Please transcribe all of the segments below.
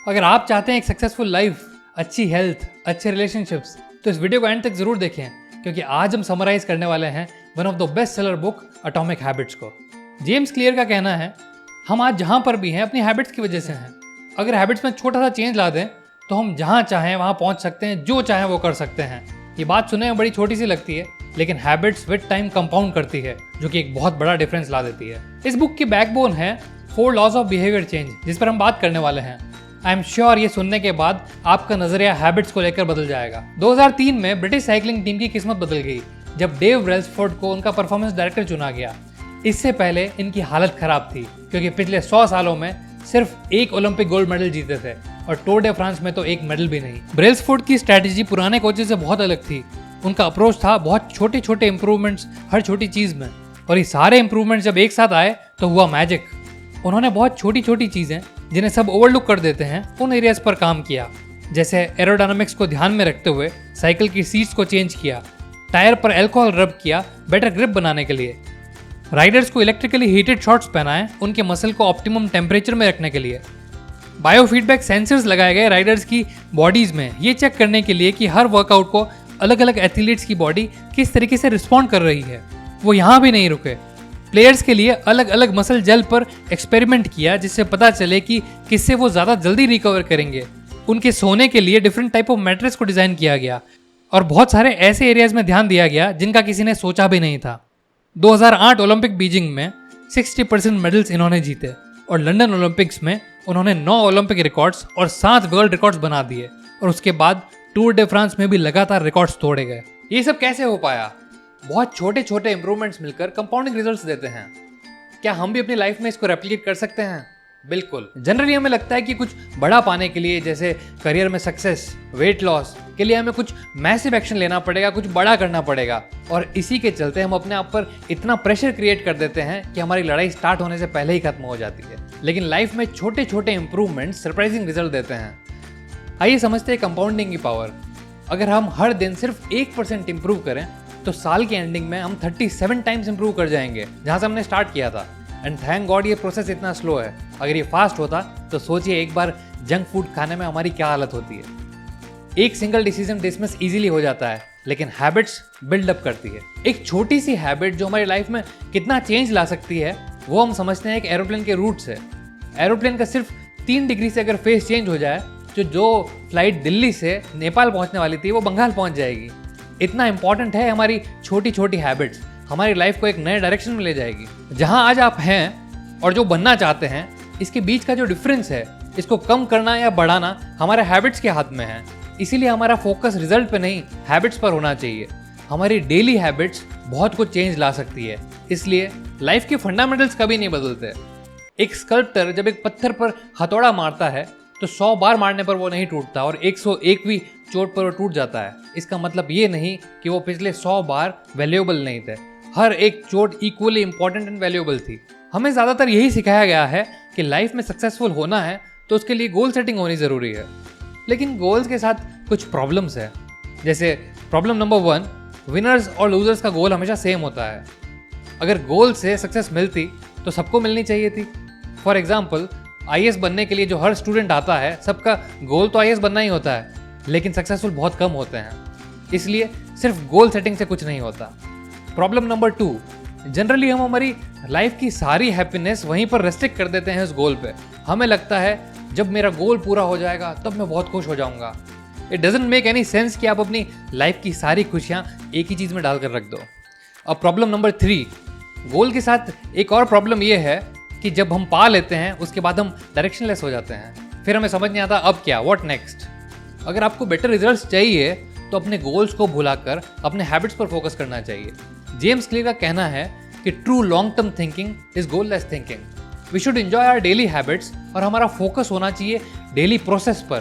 अगर आप चाहते हैं एक सक्सेसफुल लाइफ, अच्छी हेल्थ, अच्छे रिलेशनशिप्स, तो इस वीडियो को एंड तक जरूर देखें, क्योंकि आज हम समराइज करने वाले हैं one of the best seller book atomic habits को। जेम्स क्लियर का कहना है, हम आज जहां पर भी हैं अपनी हैबिट्स की वजह से हैं। अगर हैबिट्स में छोटा सा चेंज ला दें तो हम जहां चाहें वहां पहुंच सकते हैं, जो चाहें वो कर सकते हैं। ये बात सुनने में बड़ी छोटी सी लगती है, लेकिन हैबिट्स विद टाइम कंपाउंड करती है, जो कि एक बहुत बड़ा डिफरेंस ला देती है। इस बुक की बैकबोन है 4 लॉज ऑफ बिहेवियर चेंज, जिस पर हम बात करने वाले हैं। आई एम श्योर ये सुनने के बाद आपका नजरिया हैबिट्स को लेकर बदल जाएगा। 2003 में ब्रिटिश साइकिलिंग टीम की किस्मत बदल गई जब डेव ब्रेल्सफोर्ड को उनका परफॉर्मेंस डायरेक्टर चुना गया। इससे पहले इनकी हालत खराब थी, क्योंकि पिछले 100 सालों में सिर्फ एक ओलंपिक गोल्ड मेडल जीते थे और टूर डे फ्रांस में तो एक मेडल भी नहीं। ब्रेल्सफोर्ड की स्ट्रैटेजी पुराने कोचेस से बहुत अलग थी। उनका अप्रोच था बहुत छोटे छोटे इंप्रूवमेंट्स हर छोटी चीज में, और ये सारे इंप्रूवमेंट्स जब एक साथ आए तो हुआ मैजिक। उन्होंने बहुत छोटी छोटी चीजें जिन्हें सब ओवरलुक कर देते हैं, उन एरियाज पर काम किया, जैसे एरोडायनामिक्स को ध्यान में रखते हुए साइकिल की सीट्स को चेंज किया, टायर पर अल्कोहल रब किया बेटर ग्रिप बनाने के लिए, राइडर्स को इलेक्ट्रिकली हीटेड शॉर्ट्स पहनाए उनके मसल को ऑप्टिमम टेम्परेचर में रखने के लिए, बायोफीडबैक सेंसर्स लगाए गए राइडर्स की बॉडीज में ये चेक करने के लिए कि हर वर्कआउट को अलग अलग एथलीट्स की बॉडी किस तरीके से रिस्पॉन्ड कर रही है। वो यहाँ भी नहीं रुके, प्लेयर्स के लिए अलग अलग मसल जेल पर एक्सपेरिमेंट किया, जिससे पता चले कि किससे वो ज़्यादा जल्दी रिकवर करेंगे। उनके सोने के लिए डिफरेंट टाइप ऑफ मैट्रेस को डिज़ाइन किया गया, और बहुत सारे ऐसे एरियाज में ध्यान दिया गया जिनका किसी ने सोचा भी नहीं था। 2008 ओलंपिक बीजिंग में 60% मेडल्स इन्होंने जीते, और लंदन ओलंपिक्स में उन्होंने 9 ओलंपिक रिकॉर्ड्स और 7 वर्ल्ड रिकॉर्ड्स बना दिए, और उसके बाद टूर डे फ्रांस में भी लगातार रिकॉर्ड्स तोड़े गए। ये सब कैसे हो पाया? बहुत छोटे छोटे इंप्रूवमेंट्स मिलकर कंपाउंडिंग रिजल्ट्स देते हैं। क्या हम भी अपनी लाइफ में इसको रेप्लिकेट कर सकते हैं? बिल्कुल। जनरली हमें लगता है कि कुछ बड़ा पाने के लिए, जैसे करियर में सक्सेस, वेट लॉस के लिए हमें कुछ मैसिव एक्शन लेना पड़ेगा, कुछ बड़ा करना पड़ेगा, और इसी के चलते हम अपने आप पर इतना प्रेशर क्रिएट कर देते हैं कि हमारी लड़ाई स्टार्ट होने से पहले ही खत्म हो जाती है। लेकिन लाइफ में छोटे छोटे इंप्रूवमेंट सरप्राइजिंग रिजल्ट देते हैं। आइए समझते हैं कंपाउंडिंग की पावर। अगर हम हर दिन सिर्फ 1% इंप्रूव करें तो साल की एंडिंग में हम 37 टाइम्स इंप्रूव कर जाएंगे, जहां से हमने स्टार्ट किया था। एंड थैंक गॉड ये प्रोसेस इतना स्लो है। अगर ये फास्ट होता तो सोचिए एक बार जंक फूड खाने में हमारी क्या हालत होती है। एक सिंगल डिसीजन डिसमिस इजीली हो जाता है, लेकिन हैबिट्स बिल्डअप करती है। एक छोटी सी हैबिट जो हमारी लाइफ में कितना चेंज ला सकती है, वो हम समझते हैं एक एरोप्लेन के रूट से। एरोप्लेन का सिर्फ 3 डिग्री से अगर फेस चेंज हो जाए, जो फ्लाइट दिल्ली से नेपाल पहुंचने वाली थी वो बंगाल पहुंच जाएगी। इतना इंपॉर्टेंट है हमारी छोटी छोटी हैबिट्स, हमारी लाइफ को एक नए डायरेक्शन में ले जाएगी। जहां आज आप हैं और जो बनना चाहते हैं, इसके बीच का जो डिफरेंस है, इसको कम करना या बढ़ाना हमारे हैबिट्स के हाथ में है। इसीलिए हमारा फोकस रिजल्ट पे नहीं, हैबिट्स पर होना चाहिए। हमारी डेली हैबिट्स बहुत कुछ चेंज ला सकती है, इसलिए लाइफ के फंडामेंटल्स कभी नहीं बदलते। एक स्कल्प्टर जब एक पत्थर पर हथौड़ा मारता है तो 100 बार मारने पर वो नहीं टूटता, और 101वीं चोट पर वो टूट जाता है। इसका मतलब ये नहीं कि वो पिछले 100 बार वैल्यूएबल नहीं थे। हर एक चोट इक्वली इंपॉर्टेंट एंड वैल्यूएबल थी। हमें ज़्यादातर यही सिखाया गया है कि लाइफ में सक्सेसफुल होना है तो उसके लिए गोल सेटिंग होनी ज़रूरी है, लेकिन गोल्स के साथ कुछ प्रॉब्लम्स है। जैसे प्रॉब्लम नंबर 1, विनर्स और लूजर्स का गोल हमेशा सेम होता है। अगर गोल से सक्सेस मिलती तो सबको मिलनी चाहिए थी। फॉर एग्जाम्पल, IAS बनने के लिए जो हर स्टूडेंट आता है, सबका गोल तो IAS बनना ही होता है, लेकिन सक्सेसफुल बहुत कम होते हैं। इसलिए सिर्फ गोल सेटिंग से कुछ नहीं होता। प्रॉब्लम नंबर 2, जनरली हम हमारी लाइफ की सारी हैप्पीनेस वहीं पर रेस्ट्रिक्ट कर देते हैं उस गोल पे। हमें लगता है जब मेरा गोल पूरा हो जाएगा तब मैं बहुत खुश हो जाऊंगा। It doesn't make any sense कि आप अपनी लाइफ की सारी खुशियां एक ही चीज में डालकर रख दो। अब प्रॉब्लम नंबर 3, गोल के साथ एक और प्रॉब्लम ये है कि जब हम पा लेते हैं उसके बाद हम डायरेक्शनलेस हो जाते हैं। फिर हमें समझ नहीं आता अब क्या, व्हाट नेक्स्ट। अगर आपको बेटर रिजल्ट्स चाहिए तो अपने गोल्स को भुलाकर अपने हैबिट्स पर फोकस करना चाहिए। जेम्स क्लियर का कहना है कि true long term thinking is goalless thinking. We should enjoy our daily habits, और हमारा फोकस होना चाहिए डेली प्रोसेस पर,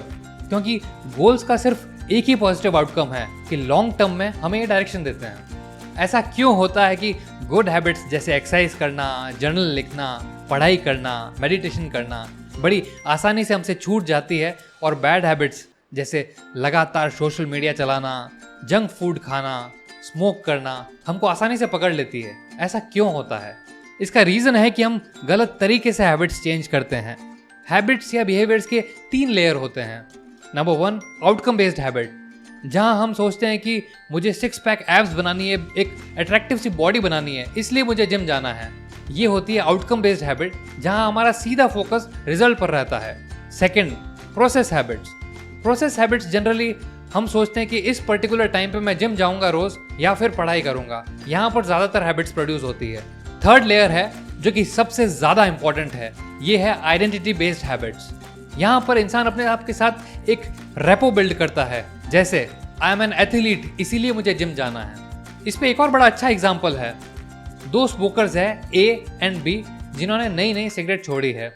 क्योंकि गोल्स का सिर्फ एक ही पॉजिटिव आउटकम है कि लॉन्ग टर्म में हमें ये डायरेक्शन देते हैं। ऐसा क्यों होता है कि गुड हैबिट्स जैसे एक्सरसाइज करना, जर्नल लिखना, पढ़ाई करना, मेडिटेशन करना बड़ी आसानी से हमसे छूट जाती है, और बैड हैबिट्स जैसे लगातार सोशल मीडिया चलाना, जंक फूड खाना, स्मोक करना हमको आसानी से पकड़ लेती है? ऐसा क्यों होता है? इसका रीज़न है कि हम गलत तरीके से हैबिट्स चेंज करते हैं। हैबिट्स या बिहेवियर्स के 3 लेयर होते हैं। नंबर 1, आउटकम बेस्ड हैबिट, जहां हम सोचते हैं कि मुझे 6 पैक एब्स बनानी है, एक अट्रैक्टिव सी बॉडी बनानी है, इसलिए मुझे जिम जाना है। ये होती है आउटकम बेस्ड हैबिट, जहां हमारा सीधा फोकस रिजल्ट पर रहता है। Second, process habits. Process habits generally हम सोचते हैं कि इस पर्टिकुलर टाइम पे मैं जिम जाऊंगा रोज या फिर पढ़ाई करूंगा, यहाँ पर ज्यादातर हैबिट्स प्रोड्यूस होती है। थर्ड लेयर है जो कि सबसे ज्यादा इंपॉर्टेंट है, ये है आइडेंटिटी बेस्ड हैबिट्स। यहाँ पर इंसान अपने आप के साथ एक रेपो बिल्ड करता है, जैसे आई एम एन एथलीट इसीलिए मुझे जिम जाना है। इस पे एक और बड़ा अच्छा एग्जाम्पल है, 2 स्मोकर्स है A एंड B जिन्होंने नई नई सिगरेट छोड़ी है।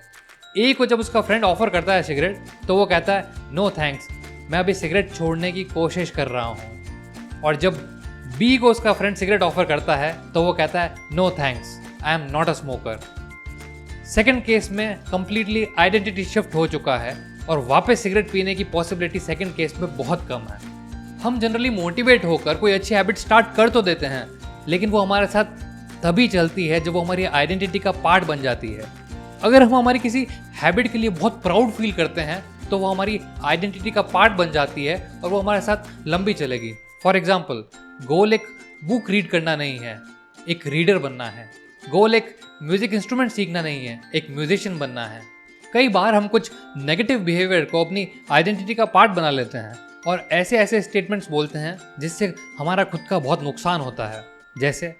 A को जब उसका फ्रेंड ऑफर करता है सिगरेट तो वो कहता है नो थैंक्स, मैं अभी सिगरेट छोड़ने की कोशिश कर रहा हूँ। और जब B को उसका फ्रेंड सिगरेट ऑफर करता है तो वो कहता है no thanks, I am not a smoker. Second case में कंप्लीटली आइडेंटिटी शिफ्ट हो चुका है और वापस सिगरेट पीने की पॉसिबिलिटी सेकेंड केस में बहुत कम है। हम जनरली मोटिवेट होकर कोई अच्छी हैबिट स्टार्ट कर तो देते हैं, लेकिन वो हमारे साथ तभी चलती है जब वो हमारी आइडेंटिटी का पार्ट बन जाती है। अगर हम हमारी किसी हैबिट के लिए बहुत प्राउड फील करते हैं तो वो हमारी आइडेंटिटी का पार्ट बन जाती है और वो हमारे साथ लंबी चलेगी। फॉर एग्जाम्पल, गोल एक बुक रीड करना नहीं है, एक रीडर बनना है। गोल एक म्यूजिक इंस्ट्रूमेंट सीखना नहीं है, एक म्यूजिशियन बनना है। कई बार हम कुछ नेगेटिव बिहेवियर को अपनी आइडेंटिटी का पार्ट बना लेते हैं और ऐसे ऐसे स्टेटमेंट्स बोलते हैं जिससे हमारा खुद का बहुत नुकसान होता है। जैसे,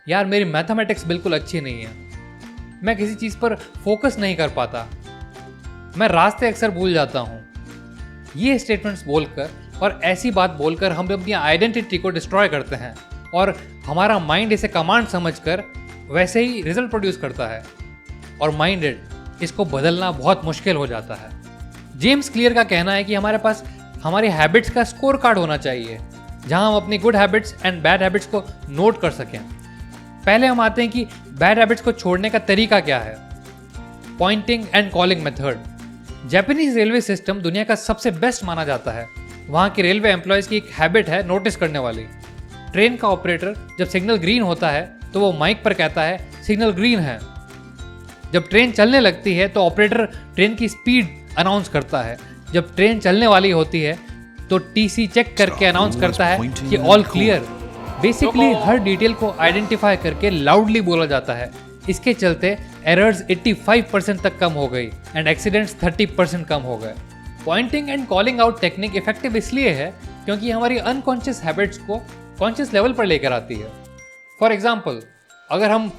यार मेरी मैथमेटिक्स बिल्कुल अच्छी नहीं है, मैं किसी चीज़ पर फोकस नहीं कर पाता, मैं रास्ते अक्सर भूल जाता हूँ। ये स्टेटमेंट्स बोलकर और ऐसी बात बोलकर हम अपनी आइडेंटिटी को डिस्ट्रॉय करते हैं और हमारा माइंड इसे कमांड समझकर वैसे ही रिजल्ट प्रोड्यूस करता है और माइंडेड इसको बदलना बहुत मुश्किल हो जाता है। जेम्स क्लियर का कहना है कि हमारे पास हमारी हैबिट्स का स्कोर कार्ड होना चाहिए, जहां हम अपनी good habits and bad habits को नोट कर सकें। पहले हम आते हैं कि बैड हैबिट्स को छोड़ने का तरीका क्या है। Pointing and calling method. Japanese railway system दुनिया का सबसे बेस्ट माना जाता है। वहाँ के रेलवे एम्प्लॉयज़ की एक हैबिट है नोटिस करने वाली। ट्रेन का ऑपरेटर जब सिग्नल ग्रीन होता है तो वो माइक पर कहता है सिग्नल ग्रीन है। जब ट्रेन चलने लगती है तो ऑपरेटर ट्रेन की स्पीड अनाउंस करता है। जब ट्रेन चलने वाली होती है तो टीसी चेक करके अनाउंस करता है कि ऑल क्लियर। बेसिकली हर डिटेल को आइडेंटिफाई करके लाउडली बोला जाता है। इसके चलते एरर्स 85% तक कम हो गई एंड एक्सीडेंट्स 30% कम हो गए। Pointing and calling out technique effective इसलिए है क्योंकि हमारी अनकॉन्शियस हैबिट्स को कॉन्शियस लेवल पर लेकर आती है। फॉर एग्जाम्पल, अगर हम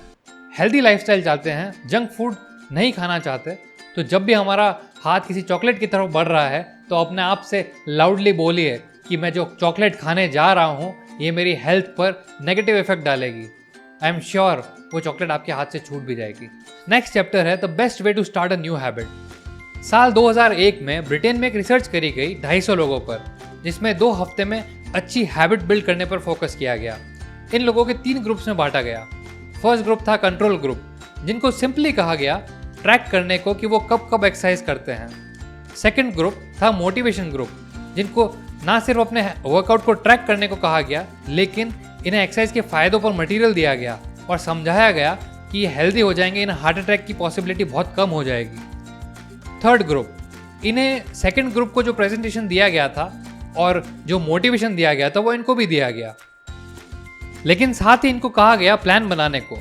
हेल्दी लाइफस्टाइल चाहते हैं, जंक फूड नहीं खाना चाहते, तो जब भी हमारा हाथ किसी चॉकलेट की तरफ बढ़ रहा है तो अपने आप से लाउडली बोलिए कि मैं जो चॉकलेट खाने जा रहा हूँ ये मेरी हेल्थ पर नेगेटिव इफेक्ट डालेगी। आई एम श्योर वो चॉकलेट आपके हाथ से छूट भी जाएगी। नेक्स्ट चैप्टर है the best way to start a new habit. साल 2001 में ब्रिटेन में एक रिसर्च करी गई 250 लोगों पर, जिसमें 2 हफ्ते में अच्छी हैबिट बिल्ड करने पर फोकस किया गया। इन लोगों के 3 ग्रुप्स में बांटा गया। फर्स्ट ग्रुप था कंट्रोल ग्रुप, जिनको सिंपली कहा गया ट्रैक करने को कि वो कब कब एक्सरसाइज करते हैं। सेकेंड ग्रुप था मोटिवेशन ग्रुप, जिनको ना सिर्फ अपने वर्कआउट को ट्रैक करने को कहा गया, लेकिन इन्हें एक्सरसाइज के फायदों पर मटेरियल दिया गया और समझाया गया कि ये हेल्दी हो जाएंगे, इन्हें हार्ट अटैक की पॉसिबिलिटी बहुत कम हो जाएगी। थर्ड ग्रुप, इन्हें सेकंड ग्रुप को जो प्रेजेंटेशन दिया गया था और जो मोटिवेशन दिया गया था वो इनको भी दिया गया, लेकिन साथ ही इनको कहा गया प्लान बनाने को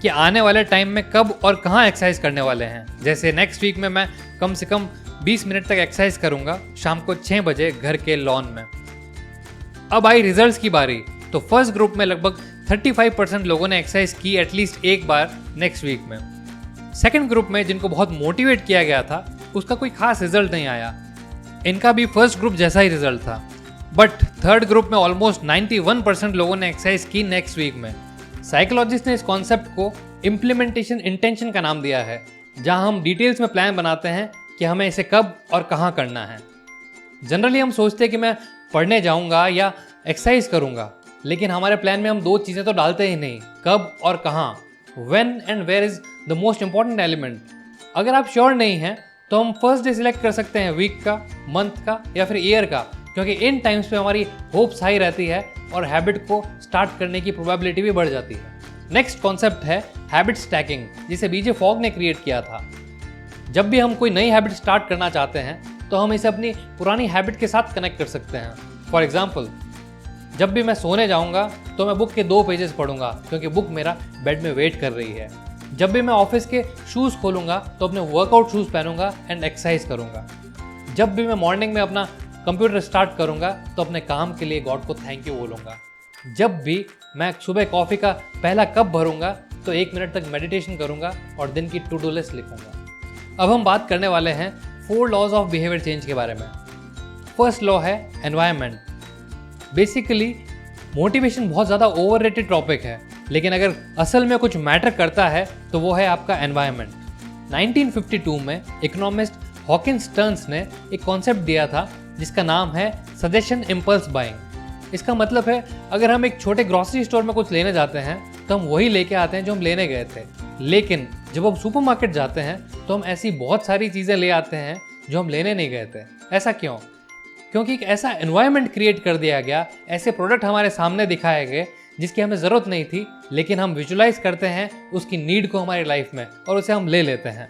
कि आने वाले टाइम में कब और कहाँ एक्सरसाइज करने वाले हैं। जैसे नेक्स्ट वीक में मैं कम से कम 20 मिनट तक एक्सरसाइज करूंगा शाम को 6 बजे घर के लॉन में। अब आई रिजल्ट्स की बारी, तो फर्स्ट ग्रुप में लगभग 35% लोगों ने एक्सरसाइज की एटलीस्ट एक बार नेक्स्ट वीक में। सेकंड ग्रुप में जिनको बहुत मोटिवेट किया गया था उसका कोई खास रिजल्ट नहीं आया, इनका भी फर्स्ट ग्रुप जैसा ही रिजल्ट था। बट थर्ड ग्रुप में ऑलमोस्ट 91% लोगों ने एक्सरसाइज की नेक्स्ट वीक में। साइकोलॉजिस्ट ने इस कॉन्सेप्ट को इम्प्लीमेंटेशन इंटेंशन का नाम दिया है, जहां हम डिटेल्स में प्लान बनाते हैं कि हमें इसे कब और कहां करना है। जनरली हम सोचते हैं कि मैं पढ़ने जाऊंगा या एक्सरसाइज करूंगा, लेकिन हमारे प्लान में हम 2 चीज़ें तो डालते ही नहीं, कब और कहां। When and where is the most important element. अगर आप श्योर नहीं हैं तो हम फर्स्ट डे सिलेक्ट कर सकते हैं, वीक का, मंथ का या फिर ईयर का, क्योंकि इन टाइम्स पे हमारी होप्स हाई रहती है और हैबिट को स्टार्ट करने की प्रोबेबिलिटी भी बढ़ जाती है। नेक्स्ट कॉन्सेप्ट है हैबिट स्टैकिंग, जिसे बीजे फॉग ने क्रिएट किया था। जब भी हम कोई नई हैबिट स्टार्ट करना चाहते हैं तो हम इसे अपनी पुरानी हैबिट के साथ कनेक्ट कर सकते हैं। फॉर एग्जाम्पल, जब भी मैं सोने जाऊंगा तो मैं बुक के 2 पेजेस पढ़ूंगा क्योंकि बुक मेरा बेड में वेट कर रही है। जब भी मैं ऑफिस के शूज़ खोलूंगा तो अपने वर्कआउट शूज़ पहनूंगा एंड एक्सरसाइज करूंगा। जब भी मैं मॉर्निंग में अपना कंप्यूटर स्टार्ट करूंगा तो अपने काम के लिए गॉड को थैंक यू बोलूंगा। जब भी मैं सुबह कॉफ़ी का पहला कप भरूंगा तो 1 मिनट तक मेडिटेशन करूंगा और दिन की टू डू लिस्ट लिखूंगा। अब हम बात करने वाले हैं 4 लॉज ऑफ बिहेवियर चेंज के बारे में। फर्स्ट लॉ है एनवायरनमेंट। बेसिकली मोटिवेशन बहुत ज़्यादा ओवररेटेड टॉपिक है, लेकिन अगर असल में कुछ मैटर करता है तो वो है आपका एनवायरनमेंट। 1952 में इकोनॉमिस्ट हॉकिंस स्टर्न्स ने एक कॉन्सेप्ट दिया था जिसका नाम है सजेशन इम्पल्स बाइंग। इसका मतलब है अगर हम एक छोटे ग्रॉसरी स्टोर में कुछ लेने जाते हैं तो हम वही लेके आते हैं जो हम लेने गए थे, लेकिन जब हम सुपरमार्केट जाते हैं तो हम ऐसी बहुत सारी चीज़ें ले आते हैं जो हम लेने नहीं गए थे। ऐसा क्यों? क्योंकि एक ऐसा एनवायरनमेंट क्रिएट कर दिया गया, ऐसे प्रोडक्ट हमारे सामने दिखाए गए जिसकी हमें ज़रूरत नहीं थी, लेकिन हम विजुलाइज करते हैं उसकी नीड को हमारी लाइफ में और उसे हम ले लेते हैं।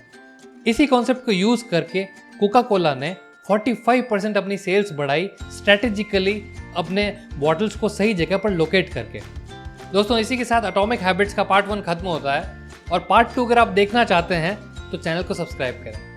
इसी कॉन्सेप्ट को यूज़ करके कोका कोला ने 45% अपनी सेल्स बढ़ाई, स्ट्रेटेजिकली अपने बॉटल्स को सही जगह पर लोकेट करके। दोस्तों, इसी के साथ एटॉमिक हैबिट्स का पार्ट 1 खत्म होता है और पार्ट 2 अगर आप देखना चाहते हैं तो चैनल को सब्सक्राइब करें।